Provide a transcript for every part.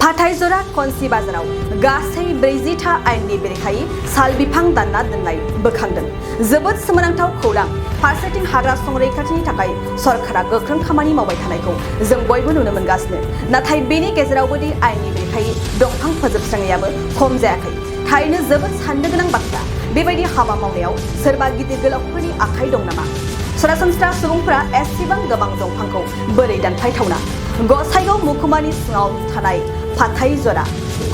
हाथाइजरा खनसि बाजाराव गासै 40था आयेननि बेरेखायै साल बिफां दानना दोननाय बोखांदों। जोबोद सोमोनांथाव खौरां। फारसेथिं हाग्रा संरैखाथिनि थाखाय सरकारा गोख्रों खामानि मावबाय थानायखौ जों बयबो नुनो मोनगासिनो। नाथाय बेनि गेजेरावबोदि आयेननि बेरेखायै दंफां फोजोबस्रांनायाबो खम जायाखै। थारैनो जोबोद साननो गोनां बाथ्रा। बेबायदि हाबा मावनायाव सोरबा गिदिर गोलावफोरनि आखाइ दं नामा? सरासनस्रा सुबुंफोरा एसेबां गोबां दंफांखौ बोरै दानफायथावना? गसाइगाव महकुमानि सिङाव थानाय हाथाइजरा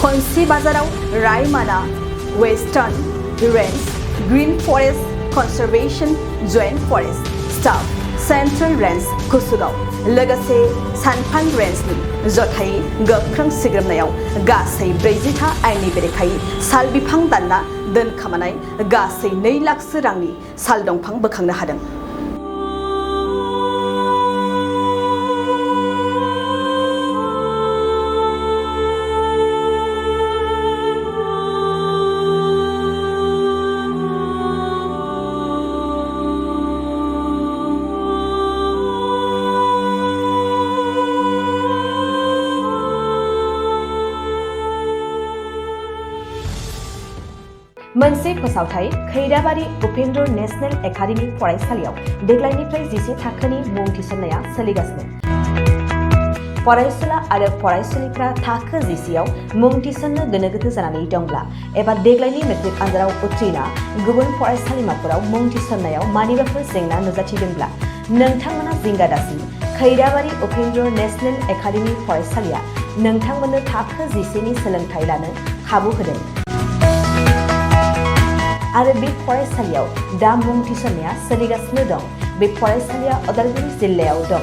खनसि बाजाराव रायमाना western range green forest conservation joint forest staff central range Kusugaon लोगोसे सानफान रेन्जनि जथायै गोख्रों सिग्रोमनायाव गासै 40था आयेननि बेरेखायै साल बिफां दानना दोनखोमानाय गासै 2 लाखसो रांनि साल दंफां बोखांनो हादों। मोनसे फोसावथाय खैराबारि उपेन्द्र नेशनेल एकाडेमी फरायसालियाव देग्लायनिफ्राय 11 थाखोनि मुं थिसननाया सोलिगासिनो। फरायसुला आरो फरायसुलिफ्रा थाखो 11आव मुं थिसननो गोनो गोथो जानानै दंब्ला एबा देग्लायनि मेट्रिक आनजादाव उथ्रिना गुबुन फरायसालिमाफोराव मुं थिसननायाव मानिबाफोर जेंना नुजाथिदोंब्ला नोंथांमोना जिंगा दासि। खैराबारि उपेन्द्र नेशनेल एकाडेमी फरायसालिया नोंथांमोननो थाखो 11नि सोलोंथाइ लानो खाबु होदों। आरो बे फरायसालियाव दा मुं थिसननाया सोलिगासिनो दं। बे फरायसालिया उदालगुरि जिल्लायाव दं।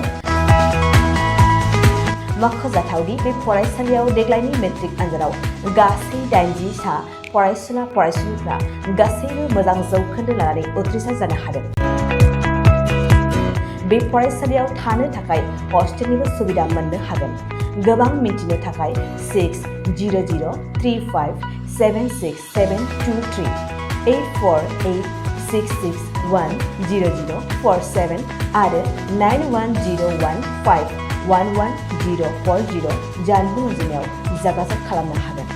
मख'जाथावदि बे फरायसालियाव देग्लायनि मेट्रिक आनजादाव गासै 80 सा फरायसुला फरायसुलिफ्रा गासैबो मोजां जौखोन्दो लानानै उथ्रिसार जानो हादों। बे फरायसालियाव थानो थाखाय हस्टेलनिबो सुबिदा मोननो हागोन। गोबां मिन्थिनो थाखाय 6003576723 8486610047 आरो 9101511040 जानबुं अनजिमायाव जगाजग खालामनो हागोन।